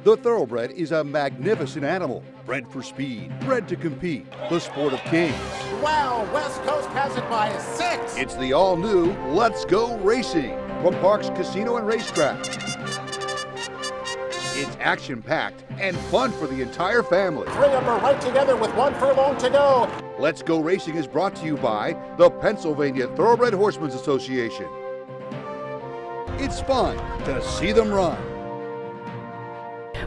The thoroughbred is a magnificent animal, bred for speed, bred to compete, the sport of kings. Wow, West Coast has it by 6. It's the all-new Let's Go Racing from Parks Casino and Racetrack. It's action-packed and fun for the entire family. 3 of them are right together with 1 furlong to go. Let's Go Racing is brought to you by the Pennsylvania Thoroughbred Horsemen's Association. It's fun to see them run.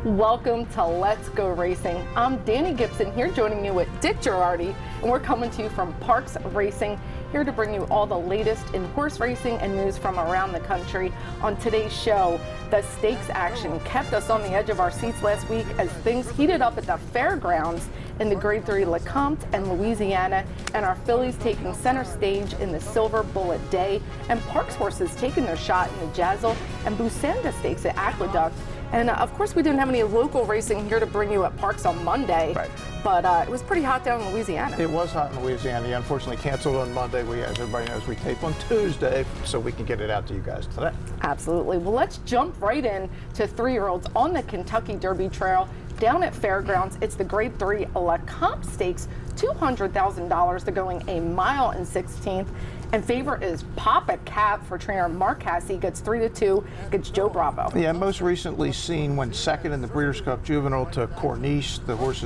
Welcome to Let's Go Racing. I'm Danny Gibson here joining you with Dick Girardi, and we're coming to you from Parks Racing, here to bring you all the latest in horse racing and news from around the country. On today's show, the stakes action kept us on the edge of our seats last week as things heated up at the fairgrounds in the Grade 3 LeCompte and Louisiana, and our fillies taking center stage in the Silver Bullet Day, and Parks horses taking their shot in the Jazzle and Busanda Stakes at Aqueduct. And of course, we didn't have any local racing here to bring you at Parks on Monday, right. But it was pretty hot down in Louisiana. It was hot in Louisiana. They unfortunately canceled on Monday. As everybody knows, we tape on Tuesday, so we can get it out to you guys today. Absolutely. Well, let's jump right in to 3-year-olds on the Kentucky Derby Trail down at Fairgrounds. It's the Grade 3 LeCompte Stakes, $200,000. They're going 1 mile and 16th. And favorite is Papa Cap for trainer Mark Cassey, gets 3-2 against Joe Bravo. Yeah, most recently seen when second in the Breeders' Cup Juvenile to Corniche, the horse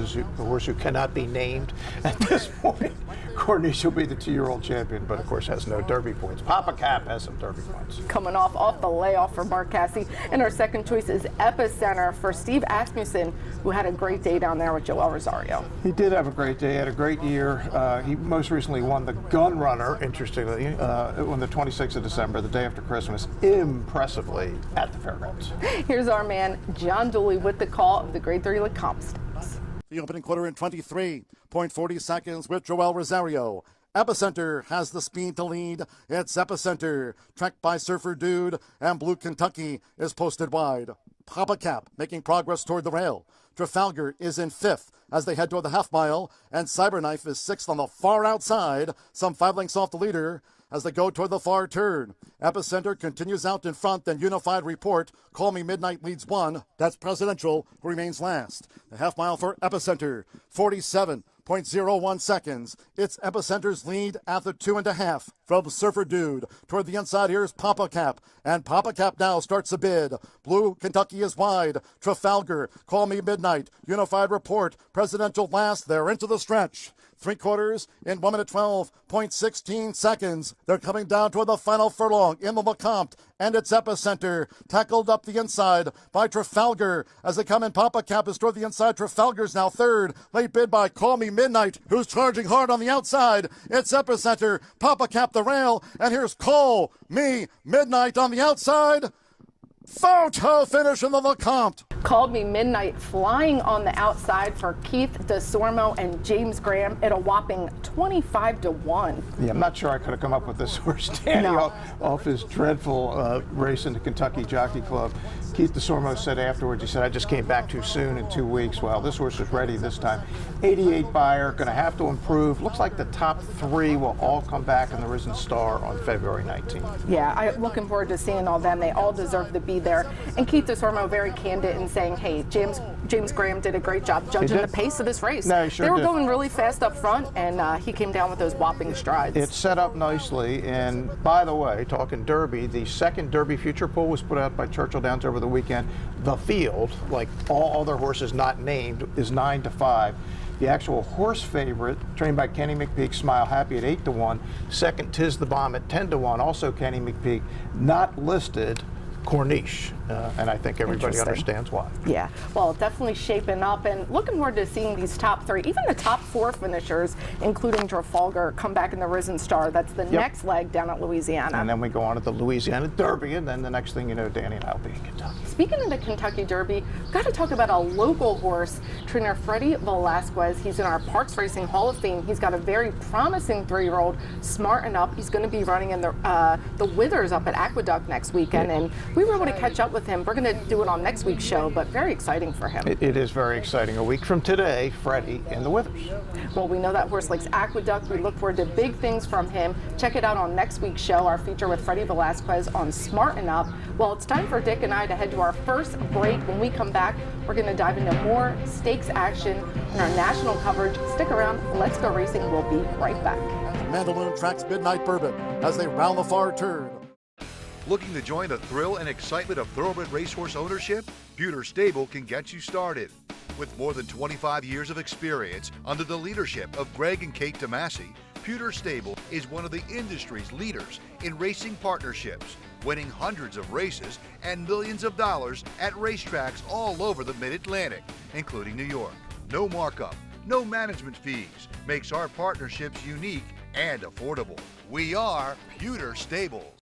who cannot be named at this point. Corniche will be the 2-year-old champion, but of course has no Derby points. Papa Cap has some Derby points. Coming off the layoff for Mark Cassey. And our second choice is Epicenter for Steve Asmussen, who had a great day down there with Joel Rosario. He did have a great day, had a great year. He most recently won the Gun Runner, interestingly, on the 26th of December, the day after Christmas, impressively at the Fairgrounds. Here's our man, John Dooley, with the call of the Grade 3 LeCompte Stakes. The opening quarter in 23.40 seconds with Joel Rosario. Epicenter has the speed to lead. It's Epicenter, tracked by Surfer Dude, and Blue Kentucky is posted wide. Papa Cap making progress toward the rail. Trafalgar is in 5th as they head toward the half mile, and Cyberknife is 6th on the far outside, some 5 lengths off the leader as they go toward the far turn. Epicenter continues out in front, then Unified Report. Call Me Midnight leads 1. That's Presidential, who remains last. The half mile for Epicenter, 47.01 seconds. It's Epicenter's lead at the 2.5 from Surfer Dude. Toward the inside, here's Papa Cap, and Papa Cap now starts a bid. Blue Kentucky is wide. Trafalgar, Call Me Midnight, Unified Report, Presidential last. They're into the stretch. 3/4 in 1 minute 12.16 seconds. They're coming down toward the final furlong in the LeCompte, and it's Epicenter, tackled up the inside by Trafalgar as they come in. Papa Cap is toward the inside. Trafalgar's now 3rd. Late bid by Call Me Midnight, who's charging hard on the outside. It's Epicenter, Papa Cap the rail, and here's Call Me Midnight on the outside. Photo finish in the LeCompte. Called Me Midnight flying on the outside for Keith DeSormo and James Graham at a whopping 25-1. Yeah, I'm not sure I could have come up with this horse, Danny, No. off his dreadful race in the Kentucky Jockey Club. Keith DeSormo said afterwards, he said, I just came back too soon in 2 weeks. Well, this horse is ready this time. 88 buyer, going to have to improve. Looks like the top 3 will all come back in the Risen Star on February 19th. Yeah, I'm looking forward to seeing all them. They all deserve to be there. And Keith DeSormo very candid in saying, hey, James Graham did a great job judging the pace of this race. No, he sure they were did. going really fast up front, and he came down with those whopping strides. It's set up nicely, and by the way, talking Derby, the second Derby future poll was put out by Churchill Downs over the weekend. The field, like all other horses not named, is 9-5. The actual horse favorite, trained by Kenny McPeek, Smile Happy at 8-1. Second, Tiz the Bomb at 10-1. Also Kenny McPeek, not listed, Corniche, and I think everybody understands why. Yeah, well, definitely shaping up, and looking forward to seeing these top 3, even the top 4 finishers, including Trafalgar, come back in the Risen Star. That's the next leg down at Louisiana. And then we go on to the Louisiana Derby, and then the next thing you know, Danny and I will be in Kentucky. Speaking of the Kentucky Derby, we've got to talk about a local horse, trainer Freddie Velasquez. He's in our Parks Racing Hall of Fame. He's got a very promising 3-year-old, smarting up. He's going to be running in the Withers up at Aqueduct next weekend, and we were able to catch up with with him. We're going to do it on next week's show, but very exciting for him. It is very exciting. A week from today, Freddie and the Withers. Well, we know that horse likes Aqueduct. We look forward to big things from him. Check it out on next week's show, our feature with Freddie Velasquez on Smarten Up. Well, it's time for Dick and I to head to our first break. When we come back, we're going to dive into more stakes action and our national coverage. Stick around. Let's Go Racing. We'll be right back. Mandaloon tracks Midnight Bourbon as they round the far turn. Looking to join the thrill and excitement of thoroughbred racehorse ownership? Pewter Stable can get you started. With more than 25 years of experience under the leadership of Greg and Kate DeMasi, Pewter Stable is one of the industry's leaders in racing partnerships, winning hundreds of races and millions of dollars at racetracks all over the Mid-Atlantic, including New York. No markup, no management fees makes our partnerships unique and affordable. We are Pewter Stable.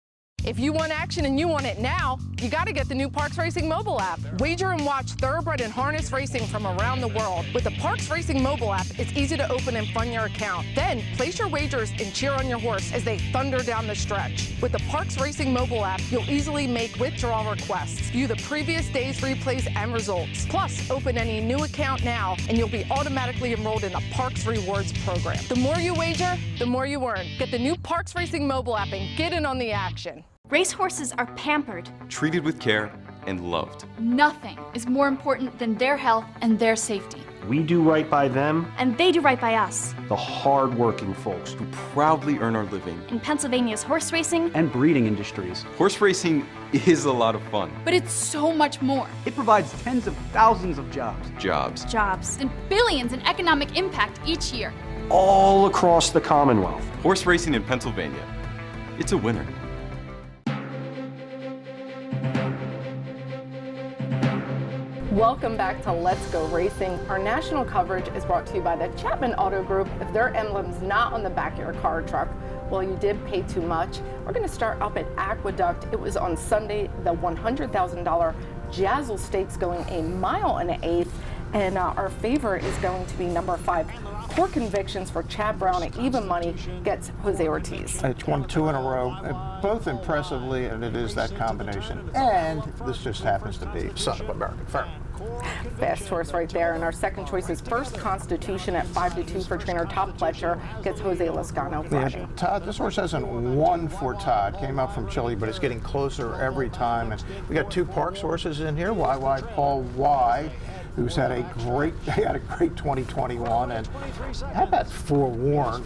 If you want action and you want it now, you got to get the new Parks Racing mobile app. Wager and watch thoroughbred and harness racing from around the world. With the Parks Racing mobile app, it's easy to open and fund your account. Then place your wagers and cheer on your horse as they thunder down the stretch. With the Parks Racing mobile app, you'll easily make withdrawal requests, view the previous day's replays and results. Plus, open any new account now and you'll be automatically enrolled in the Parks Rewards program. The more you wager, the more you earn. Get the new Parks Racing mobile app and get in on the action. Racehorses are pampered, treated with care, and loved. Nothing is more important than their health and their safety. We do right by them, and they do right by us. the hard-working folks Who proudly earn our living. In Pennsylvania's horse racing, and breeding industries. Horse racing is a lot of fun. but it's so much more. It provides tens of thousands of jobs, Jobs and billions in economic impact each year. all across the Commonwealth. Horse racing in Pennsylvania. It's a winner. Welcome back to Let's Go Racing. Our national coverage is brought to you by the Chapman Auto Group. If their emblem's not on the back of your car or truck, well, you did pay too much. We're going to start up at Aqueduct. It was on Sunday, the $100,000 Jazzle Stakes going 1.1 miles. And our favorite is going to be number 5, Core Convictions for Chad Brown at even money, gets Jose Ortiz. It's won 2 in a row, both impressively, and it is that combination. And this just happens to be Son of American Firm. Fast horse right there. And our second choice is First Constitution at 5-2 for trainer Todd Pletcher, gets Jose Lozcano flashing. Yeah, Todd, this horse hasn't won for Todd. Came up from Chile, but it's getting closer every time. And we got 2 Parks horses in here. YY Paul Y, who's had a great 2021, and how about Forewarned?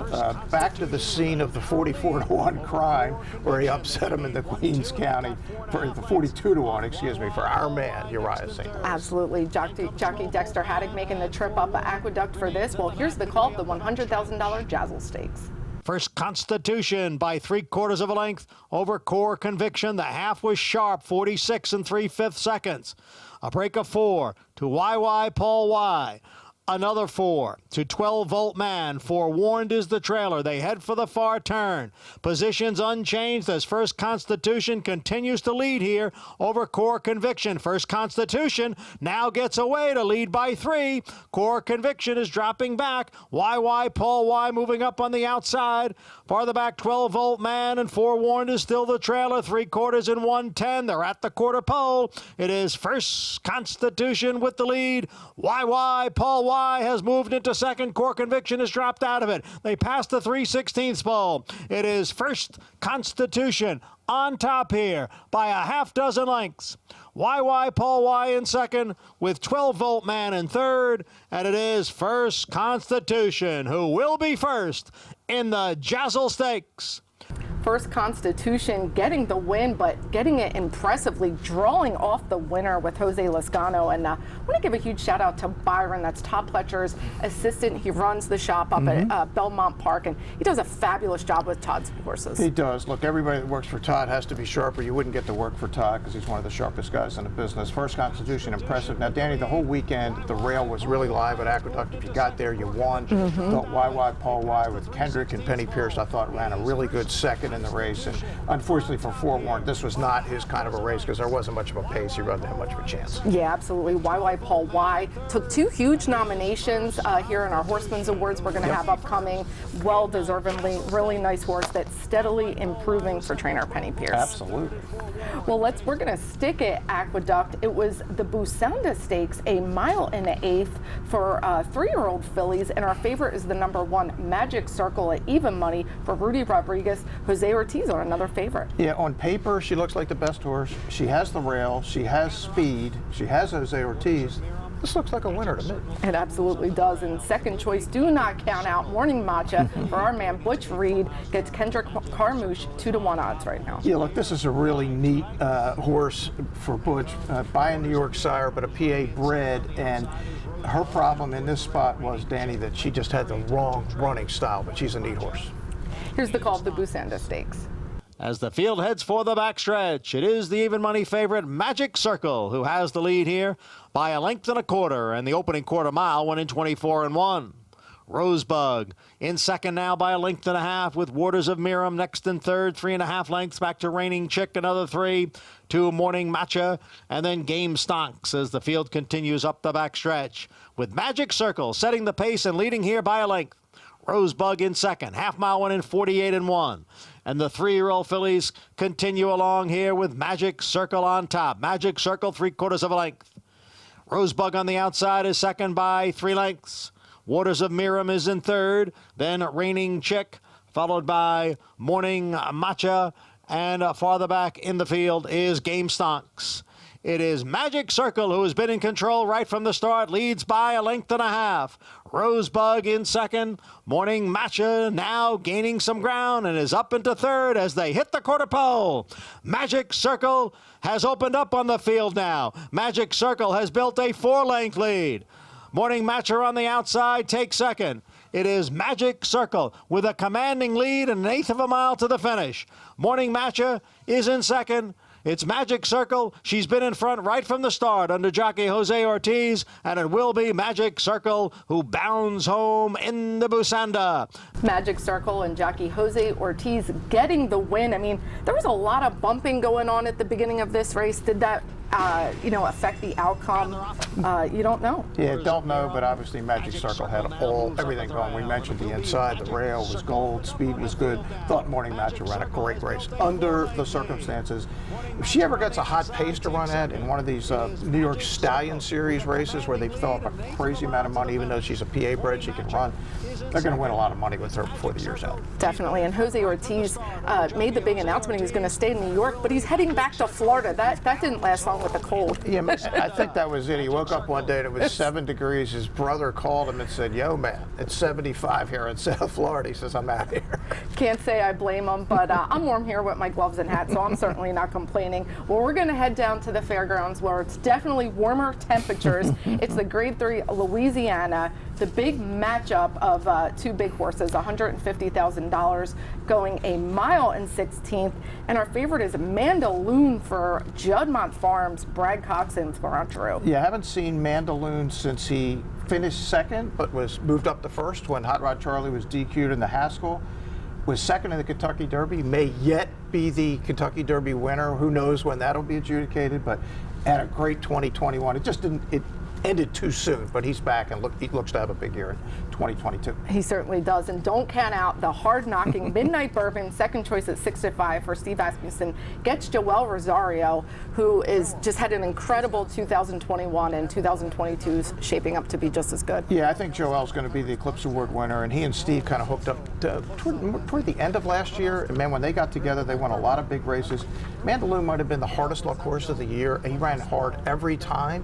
Back to the scene of the 44-1 crime, where he upset him in the Queens County for the 42-1, excuse me, for our man Uriah St. Louis. Absolutely. Jockey Dexter Haddock making the trip up Aqueduct for this. Well, here's the call of the $100,000 Jazzle Stakes. First Constitution by 3/4 of a length over Core Conviction. The half was sharp, 46 3/5 seconds. A break of 4 to YY Paul Y. Another 4 to 12-Volt Man. Forewarned is the trailer. They head for the far turn. Positions unchanged as First Constitution continues to lead here over Core Conviction. First Constitution now gets away to lead by 3. Core Conviction is dropping back. YY Paul Y moving up on the outside. Farther back, 12-Volt Man, and Forewarned is still the trailer. 3/4 and 110. They're at the quarter pole. It is First Constitution with the lead. YY Paul Y has moved into second. Core Conviction has dropped out of it. They passed the 3/16 pole. It is First Constitution on top here by a half dozen lengths. YY Paul Y in second with 12-Volt Man in third. And it is First Constitution who will be first in the Jazzle Stakes. First Constitution getting the win, but getting it impressively, drawing off the winner with Jose Lozcano. And I want to give a huge shout out to Byron. That's Todd Pletcher's assistant. He runs the shop up at Belmont Park, and he does a fabulous job with Todd's horses. He does. Look, everybody that works for Todd has to be sharp, or you wouldn't get to work for Todd because he's one of the sharpest guys in the business. First Constitution, impressive. Now, Danny, the whole weekend, the rail was really live at Aqueduct. If you got there, you won. Thought YY Paul Y with Kendrick and Penny Pierce, I thought ran a really good second. get in the race. And unfortunately for Forewarned, this was not his kind of a race because there wasn't much of a pace. He wasn't have much of a chance. Yeah, absolutely. YY Paul Y took 2 huge nominations here in our Horsemen's Awards we're going to have upcoming. Well-deservedly, really nice horse that's steadily improving for trainer Penny Pierce. Absolutely. Well, we're going to stick at Aqueduct. It was the Busanda Stakes, a 1.125 for 3-year-old fillies, and our favorite is the number 1 Magic Circle at even money for Rudy Rodriguez. Jose Ortiz are another favorite. Yeah, on paper, she looks like the best horse. She has the rail, she has speed, she has Jose Ortiz. This looks like a winner to me. It absolutely does. And second choice, do not count out Morning Matcha for our man Butch Reed. Gets Kendrick Carmouche 2-1 odds right now. Yeah, look, this is a really neat horse for Butch. By a New York sire, but a PA bred. And her problem in this spot was, Danny, that she just had the wrong running style, but she's a neat horse. Here's the call of the Busanda Stakes. As the field heads for the backstretch, it is the even money favorite Magic Circle who has the lead here by 1.25 lengths, and the opening quarter mile went in 24-1. Rosebug in second now by 1.5 lengths, with Waters of Miram next in third, 3.5 lengths back to Reigning Chick, another 3 to Morning Matcha, and then Game Stonks as the field continues up the backstretch, with Magic Circle setting the pace and leading here by 1 length. Rosebug in second, half mile went in 48-1. And the 3-year-old fillies continue along here with Magic Circle on top. Magic Circle 3/4 of a length. Rosebug on the outside is second by 3 lengths. Waters of Miram is in third. Then Reigning Chick, followed by Morning Matcha. And farther back in the field is Game Stonks. It is Magic Circle who has been in control right from the start, leads by 1.5 lengths. Rosebug in second. Morning Matcha now gaining some ground and is up into third as they hit the quarter pole. Magic Circle has opened up on the field now. Magic Circle has built a 4-length lead. Morning Matcha on the outside takes second. It is Magic Circle with a commanding lead and 1/8 of a mile to the finish. Morning Matcha is in second. It's Magic Circle. She's been in front right from the start under jockey Jose Ortiz, and it will be Magic Circle who bounds home in the Busanda. Magic Circle and jockey Jose Ortiz getting the win. I mean, there was a lot of bumping going on at the beginning of this race. Did that affect the outcome? You don't know. Yeah, don't know, but obviously Magic Circle had everything going. We mentioned the inside, the rail was gold, speed was good. Thought Morning Matcha ran a great race under the circumstances. If she ever gets a hot pace to run at in one of these New York Stallion Series races where they fill up a crazy amount of money, even though she's a PA bred, she can run, they're going to win a lot of money with her before the year's out. Definitely, and Jose Ortiz made the big announcement he was going to stay in New York, but he's heading back to Florida. That didn't last long with the cold. Yeah, I think that was it. He woke up one day and it was 7 degrees. His brother called him and said, "Yo, man, it's 75 here in South Florida." He says, "I'm out of here." Can't say I blame him, but I'm warm here with my gloves and hat, so I'm certainly not complaining. Well, we're going to head down to the fairgrounds where it's definitely warmer temperatures. It's the Grade 3 Louisiana, the big matchup of 2 big horses, $150,000 going 1 mile and 1/16. And our favorite is Mandaloon for Juddmonte Farms, Brad Cox and Florent Drew. Yeah, I haven't seen Mandaloon since he finished second, but was moved up to first when Hot Rod Charlie was DQ'd in the Haskell. Was second in the Kentucky Derby, may yet be the Kentucky Derby winner. Who knows when that'll be adjudicated, but had a great 2021. It just didn't, it ended too soon, but he's back and he looks to have a big year in 2022. He certainly does, and don't count out the hard-knocking Midnight Bourbon, second choice at 6-5 for Steve Asmussen. Gets Joel Rosario, who is just had an incredible 2021, and 2022's shaping up to be just as good. Yeah, I think Joel's going to be the Eclipse Award winner, and he and Steve kind of hooked up toward the end of last year. And man, when they got together, they won a lot of big races. Mandaloon might have been the hardest luck horse of the year. He ran hard every time.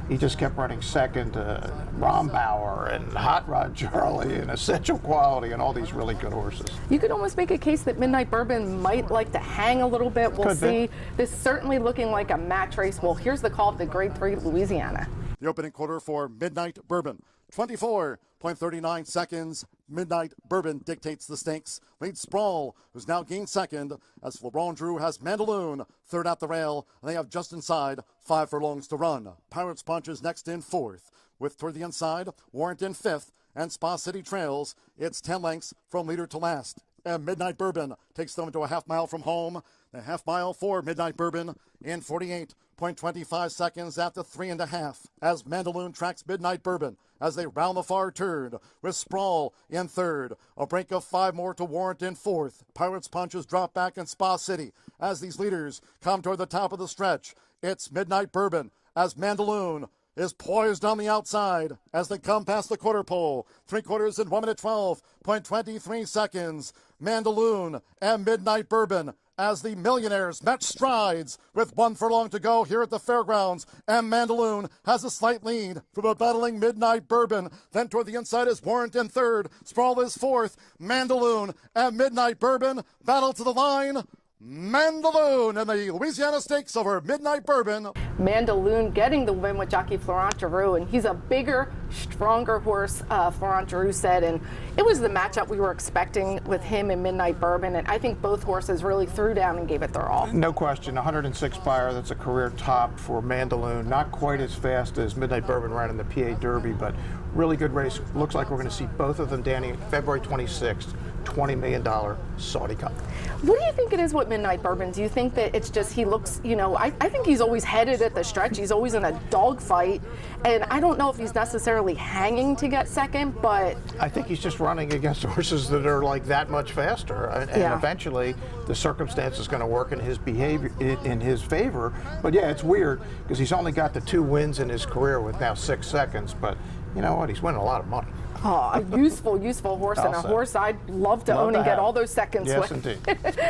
He just kept running second to Rombauer and Hot Rod Charlie and Essential Quality and all these really good horses. You could almost make a case that Midnight Bourbon might like to hang a little bit. We'll see. This is certainly looking like a match race. Well, here's the call of the Grade 3 Louisiana. The opening quarter for Midnight Bourbon. 24.39 seconds. Midnight Bourbon dictates the stakes. Leads Sprawl, who's now gained second, as Florent Drew has Mandaloon third at the rail, and they have just inside 5 furlongs to run. Pirates Punch is next in fourth, with toward the inside Warrant in fifth, and Spa City trails. It's 10 lengths from leader to last. and Midnight Bourbon takes them to a half mile from home. The half mile for Midnight Bourbon in 48.25 seconds at the 3.5 as Mandaloun tracks Midnight Bourbon as they round the far turn with Sprawl in third. A break of 5 more to Warrant in fourth. Pirates Punch is dropped back in Spa City as these leaders come toward the top of the stretch. It's Midnight Bourbon as Mandaloun is poised on the outside as they come past the quarter pole. 3/4 in 1 minute 12.23 seconds. Mandaloun and Midnight Bourbon as the Millionaires match strides with 1 furlong to go here at the fairgrounds. And Mandaloun has a slight lead from a battling Midnight Bourbon. Then toward the inside is Warrant in third. Sprawl is fourth. Mandaloun and Midnight Bourbon battle to the line. Mandaloun and the Louisiana Stakes over Midnight Bourbon. Mandaloun getting the win with jockey Florent Giroux, and he's a bigger, stronger horse, Florent Giroux said, and it was the matchup we were expecting with him and Midnight Bourbon, and I think both horses really threw down and gave it their all. No question, 106 buyer, that's a career top for Mandaloun. Not quite as fast as Midnight Bourbon ran in the PA Derby, but really good race. Looks like we're going to see both of them, Danny, February 26th, $20 million Saudi Cup. What do you think it is with Midnight Bourbon? Do you think that it's just he looks, I think he's always headed at the stretch. He's always in a dogfight, and I don't know if he's necessarily hanging to get second, but I think he's just running against horses that are like that much faster, and eventually the circumstance is going to work in his behavior, in his favor. But yeah, it's weird because he's only got the 2 wins in his career with now 6 seconds, but you know what? He's winning a lot of money. Oh, a useful horse, and a horse I'd love to own and get all those seconds yes, with. Indeed.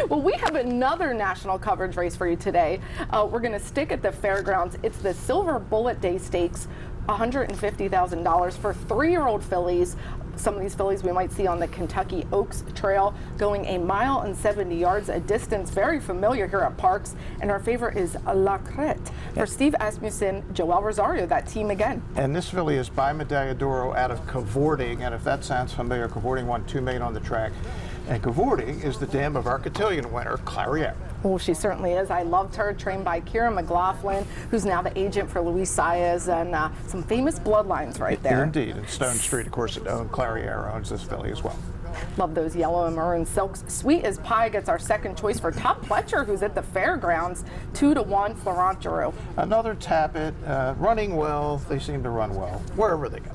Well, we have another national coverage race for you today. We're going to stick at the fairgrounds. It's the Silver Bullet Day Stakes, $150,000 for 3-year-old fillies. Some of these fillies we might see on the Kentucky Oaks Trail, going 1 mile and 70 yards, a distance very familiar here at Parks. And our favorite is La Crête for Steve Asmussen, Joel Rosario, that team again. And this filly is by Medaglia d'Oro out of Cavorting, and if that sounds familiar, Cavorting won 2 million on the track. And Cavorting is the dam of our cotillion winner, Clariere. Oh, she certainly is. I loved her, trained by Kira McLaughlin, who's now the agent for Luis Saez, and some famous bloodlines right there. Indeed, and Stone Street, of course, Clariere owns this filly as well. Love those yellow and maroon silks. Sweet as Pie gets our second choice for Top Pletcher, who's at the fairgrounds, 2-1, Florent Giroux. Another Tappet, running well. They seem to run well, wherever they go.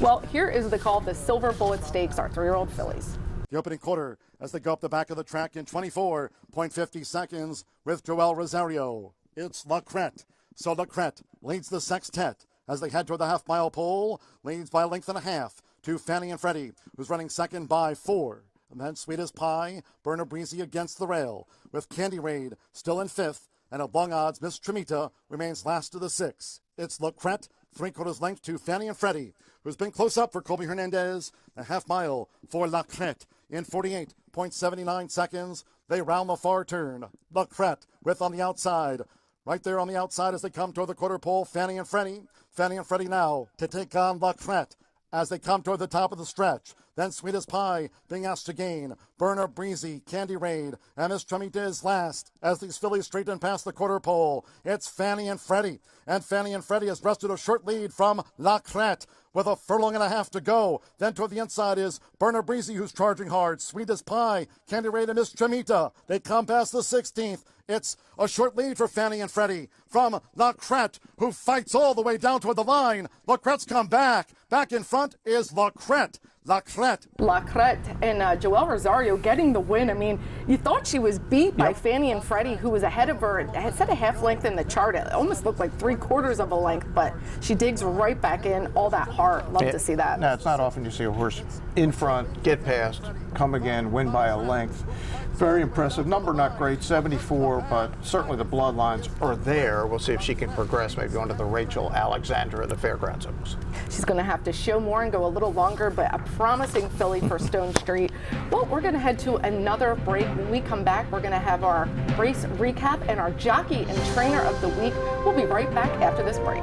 Well, here is the call of the Silver Bullet Stakes, our 3-year-old fillies. The opening quarter as they go up the back of the track in 24.50 seconds with Joel Rosario. It's La Crête. So La Crête leads the sextet as they head toward the half-mile pole, leads by a length and a half to Fanny and Freddie, who's running second by 4. And then Sweet as Pie, Burner Breezy against the rail, with Candy Raid still in 5th, and at long odds, Miss Trimita remains last of the 6. It's La Crête, 3/4 length to Fanny and Freddie, who's been close up for Colby Hernandez. A half mile for La Crête in 48.79 seconds. They round the far turn. La Crête with on the outside. Right there on the outside as they come toward the quarter pole, Fanny and Freddie. Fanny and Freddie now to take on La Crête as they come toward the top of the stretch. Then Sweet as Pie being asked to gain. Burner Breezy, Candy Raid, and Miss Trimita is last as these fillies straighten past the quarter pole. It's Fanny and Freddie, and Fanny and Freddie has wrested a short lead from La Crête with 1.5 furlongs to go. Then toward the inside is Burner Breezy, who's charging hard. Sweet as Pie, Candy Raid, and Miss Trimita. They come past the 16th. It's a short lead for Fanny and Freddie from La Crête, who fights all the way down toward the line. La Crête's come back. Back in front is La Crête. La Crête. La Crête and Joel Rosario getting the win. I mean, you thought she was beat by Fanny and Freddie, who was ahead of her. It had set a half length in the chart. It almost looked like 3/4 of a length, but she digs right back in, all that heart. Love to see that. No, it's not often you see a horse in front, get past, come again, win by a length. Very impressive. Number not great, 74, but certainly the bloodlines are there. We'll see if she can progress, maybe onto the Rachel Alexandra, the fairgrounds almost. She's going to have to show more and go a little longer, but a promising filly for Stone Street. Well, we're going to head to another break. When we come back, we're going to have our race recap and our jockey and trainer of the week. We'll be right back after this break.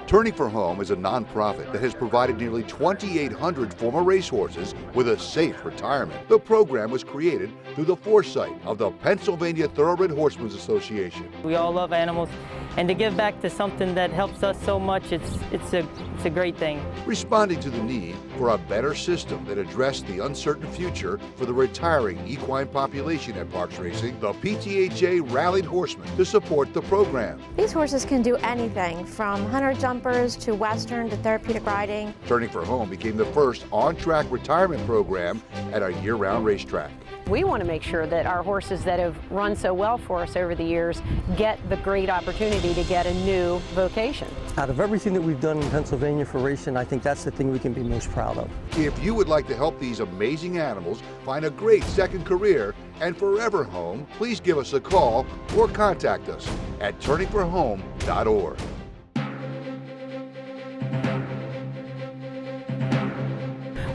Turning for Home is a nonprofit that has provided nearly 2,800 former racehorses with a safe retirement. The program was created through the foresight of the Pennsylvania Thoroughbred Horsemen's Association. We all love animals, and to give back to something that helps us so much, it's a great thing. Responding to the need for a better system that addressed the uncertain future for the retiring equine population at Parks Racing, the PTHA rallied horsemen to support the program. These horses can do anything from hunter jumpers to western to therapeutic riding. Turning for Home became the first on-track retirement program at a year-round racetrack. We want to make sure that our horses that have run so well for us over the years get the great opportunity to get a new vocation. Out of everything that we've done in Pennsylvania for racing, I think that's the thing we can be most proud of. If you would like to help these amazing animals find a great second career and forever home, please give us a call or contact us at turningforhome.org.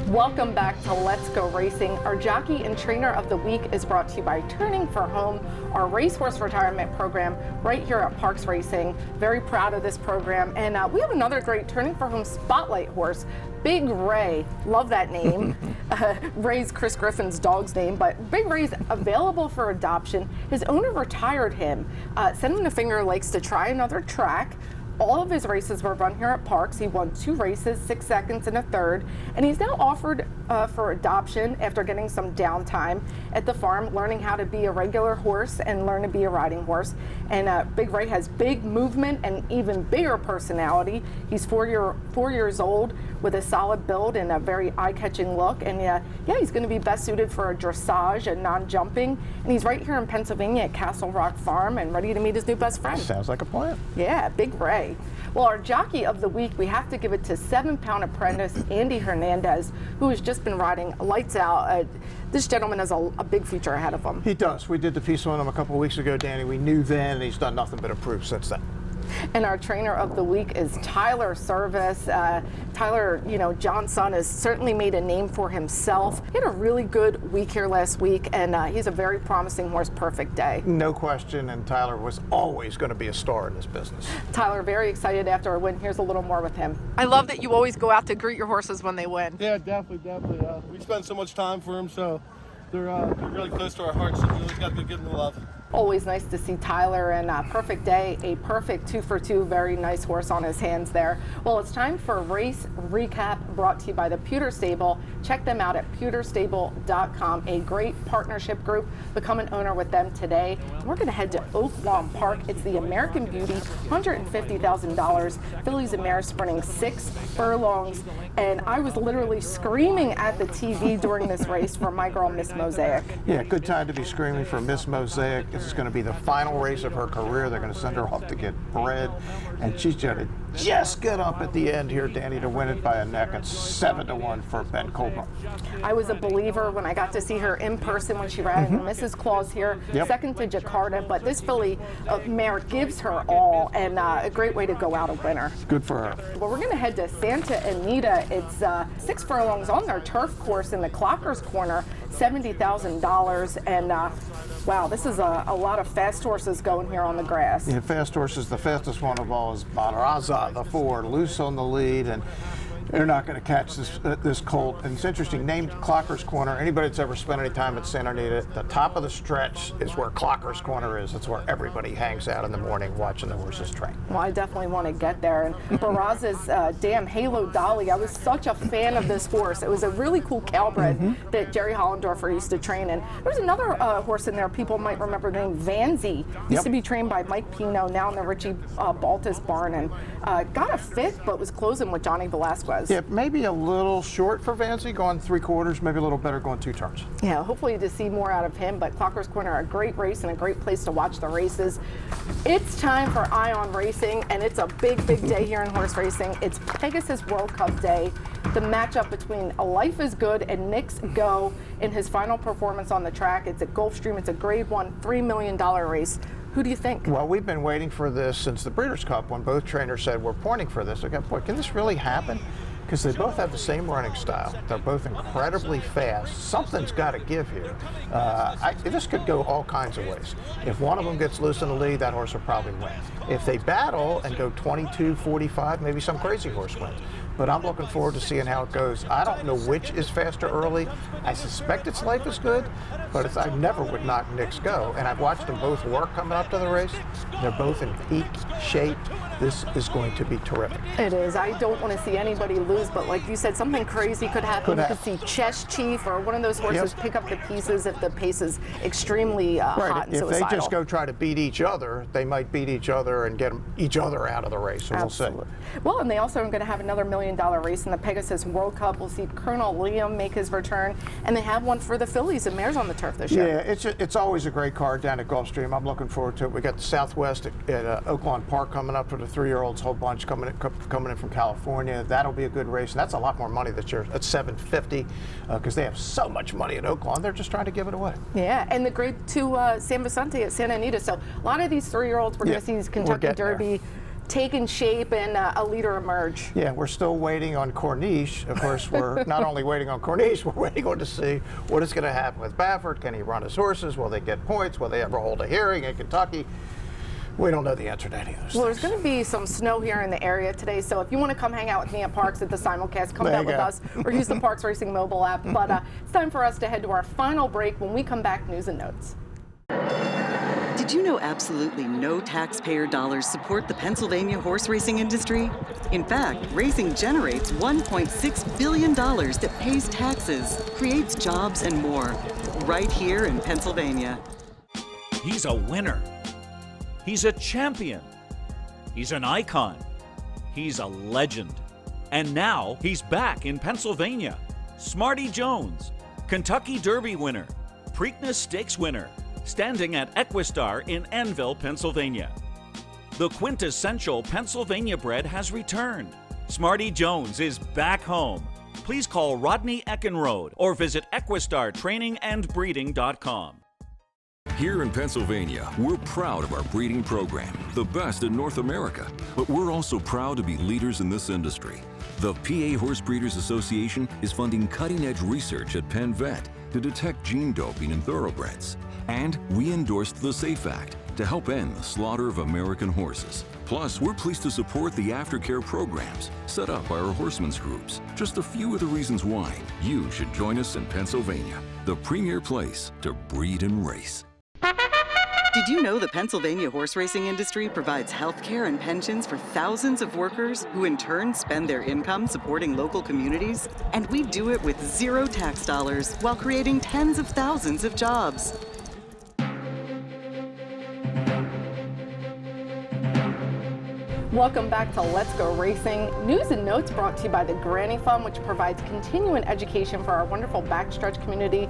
Welcome back to Let's Go Racing. Our Jockey and Trainer of the Week is brought to you by Turning for Home, our racehorse retirement program right here at Parks Racing. Very proud of this program. And we have another great Turning for Home spotlight horse, Big Ray. Love that name. Ray's Chris Griffin's dog's name, but Big Ray's available for adoption. His owner retired him. Sending the Finger likes to try another track. All of his races were run here at Parks. He won 2 races, 6 seconds and a third, and he's now offered for adoption after getting some downtime at the farm, learning how to be a regular horse and learn to be a riding horse. And Big Ray has big movement and even bigger personality. He's 4 years old with a solid build and a very eye-catching look. And yeah, he's going to be best suited for a dressage and non-jumping. And he's right here in Pennsylvania at Castle Rock Farm and ready to meet his new best friend. Sounds like a plan. Yeah, Big Ray. Well, our Jockey of the Week, we have to give it to 7-pound apprentice Andy Hernandez, who has just been riding lights out. This gentleman has a big future ahead of him. He does. We did the piece on him a couple of weeks ago, Danny. We knew then, and he's done nothing but improve since then. And our Trainer of the Week is Tyler Service. Tyler, John's son has certainly made a name for himself. He had a really good week here last week, and he's a very promising horse, Perfect Day. No question, and Tyler was always going to be a star in this business. Tyler, very excited after a win. Here's a little more with him. I love that you always go out to greet your horses when they win. Yeah, definitely. We spend so much time for them, so they're really close to our hearts, so we always got to give them the love. Always nice to see Tyler, and Perfect Day, a perfect 2 for 2, very nice horse on his hands there. Well, it's time for a race recap brought to you by the Pewter Stable. Check them out at pewterstable.com, a great partnership group. Become an owner with them today. We're going to head to Oak Lawn Park. It's the American Beauty, $150,000. Fillies and mares sprinting 6 furlongs, and I was literally screaming at the TV during this race for my girl, Miss Mosaic. Yeah, good time to be screaming for Miss Mosaic. This is going to be the final race of her career. They're going to send her off to get bred, and she's going to just get up at the end here, Danny, to win it by a neck. It's 7-1 for Ben Colburn. I was a believer when I got to see her in person when she ran Mrs. Claus here, second to Jakarta, but this filly mare gives her all, and a great way to go out a winner. Good for her. Well, we're going to head to Santa Anita. It's 6 furlongs on their turf course in the Clockers Corner, $70,000, and wow, this is a lot of fast horses going here on the grass. Yeah, fast horses. The fastest one of all is Baraza, the 4, loose on the lead, and they're not going to catch this colt. And it's interesting, named Clockers Corner. Anybody that's ever spent any time at Santa Anita, the top of the stretch is where Clockers Corner is. That's where everybody hangs out in the morning watching the horses train. Well, I definitely want to get there. And Baraza's Damn Halo Dolly, I was such a fan of this horse. It was a really cool Calbred that Jerry Hollendorfer used to train in. There's another horse in there people might remember named Vanzi. Used to be trained by Mike Pino, now in the Richie Baltus barn, and got a 5th, but was closing with Johnny Velasquez. Yeah, maybe a little short for Vanzi, going 3/4, maybe a little better going 2 turns. Yeah, hopefully to see more out of him, but Clockers Corner, a great race and a great place to watch the races. It's time for Eye on Racing, and it's a big, big day here in horse racing. It's Pegasus World Cup day. The matchup between Life is Good and Nick's Go in his final performance on the track. It's at Gulfstream. It's a Grade 1, $3 million race. Who do you think? Well, we've been waiting for this since the Breeders' Cup when both trainers said we're pointing for this. I got, boy, can this really happen? because they both have the same running style. They're both incredibly fast. Something's got to give here. This could go all kinds of ways. If one of them gets loose in the lead, that horse will probably win. If they battle and go 22-45, maybe some crazy horse wins. But I'm looking forward to seeing how it goes. I don't know which is faster early. I suspect its Life is Good, but I never would knock Nick's Go. And I've watched them both work coming up to the race. They're both in peak shape. This is going to be terrific. It is. I don't want to see anybody lose, but like you said, something crazy could happen. You could see Chess Chief or one of those horses pick up the pieces if the pace is extremely hot and suicidal. If they just go try to beat each other, they might beat each other and get each other out of the race. So Absolutely. We'll see. Well, and they also are going to have another $1 million race in the Pegasus World Cup. We'll see Colonel Liam make his return, and they have one for the fillies and mares on the turf this year. Yeah, it's always a great card down at Gulfstream. I'm looking forward to it. We got the Southwest at Oaklawn Park coming up for the 3-year-olds, whole bunch coming in from California. That'll be a good race, and that's a lot more money this year. That's $750 because they have so much money at Oaklawn. They're just trying to give it away. Yeah, and the Grade 2 San Vicente at Santa Anita. So a lot of these 3-year-olds, we're going to see these Kentucky Derby taking shape and a leader emerge. Yeah, we're still waiting on Corniche. Of course, we're not only waiting on Corniche, we're waiting on to see what is going to happen with Baffert. Can he run his horses? Will they get points? Will they ever hold a hearing in Kentucky? We don't know the answer to any of those Well, things. there's going to be some snow here in the area today, so if you want to come hang out with me at Parks at the simulcast, come down with us or use the Parks Racing mobile app. But it's time for us to head to our final break. When we come back, news and notes. Did you know absolutely no taxpayer dollars support the Pennsylvania horse racing industry? In fact, racing generates $1.6 billion that pays taxes, creates jobs, and more, right here in Pennsylvania. He's a winner. He's a champion. He's an icon. He's a legend. And now he's back in Pennsylvania. Smarty Jones, Kentucky Derby winner, Preakness Stakes winner, standing at Equistar in Annville, Pennsylvania. The quintessential Pennsylvania bred has returned. Smarty Jones is back home. Please call Rodney Eckenrode or visit EquistarTrainingAndBreeding.com. Here in Pennsylvania, we're proud of our breeding program, the best in North America. But we're also proud to be leaders in this industry. The PA Horse Breeders Association is funding cutting-edge research at Penn Vet to detect gene doping in thoroughbreds. And we endorsed the SAFE Act to help end the slaughter of American horses. Plus, we're pleased to support the aftercare programs set up by our horsemen's groups. Just a few of the reasons why you should join us in Pennsylvania, the premier place to breed and race. Did you know the Pennsylvania horse racing industry provides health care and pensions for thousands of workers who in turn spend their income supporting local communities? And we do it with zero tax dollars while creating tens of thousands of jobs. Welcome back to Let's Go Racing. News and notes brought to you by the Granny Fund, which provides continuing education for our wonderful backstretch community.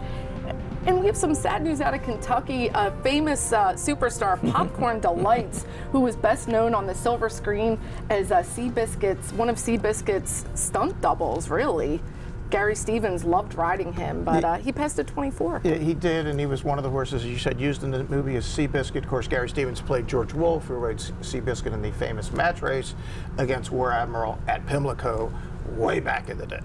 And we have some sad news out of Kentucky. A famous superstar, Popcorn Delights, who was best known on the silver screen as Seabiscuit's, one of Seabiscuit's stunt doubles, really. Gary Stevens loved riding him, but he passed at 24. Yeah, he did, and he was one of the horses, as you said, used in the movie as Seabiscuit. Of course, Gary Stevens played George Wolfe, who rode Seabiscuit in the famous match race against War Admiral at Pimlico way back in the day.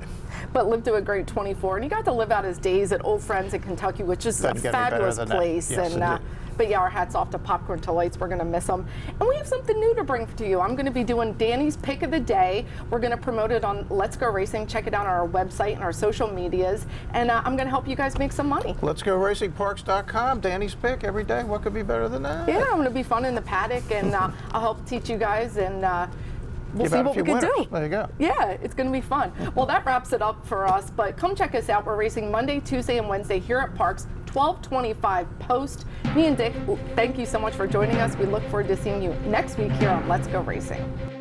But lived to a great 24, and he got to live out his days at Old Friends in Kentucky, which is a fabulous place. Yes, and but yeah, our hats off to Popcorn Delights. We're going to miss them. And we have something new to bring to you. I'm going to be doing Danny's Pick of the Day. We're going to promote it on Let's Go Racing. Check it out on our website and our social medias. And I'm going to help you guys make some money. Let's Go RacingParks.com. Danny's Pick every day. What could be better than that? Yeah, I'm going to be fun in the paddock, and I'll help teach you guys, and we'll see what we can do. There you go. Yeah, it's going to be fun. Well, that wraps it up for us, but come check us out. We're racing Monday, Tuesday, and Wednesday here at Parks, 12:25 post. Me and Dick, thank you so much for joining us. We look forward to seeing you next week here on Let's Go Racing.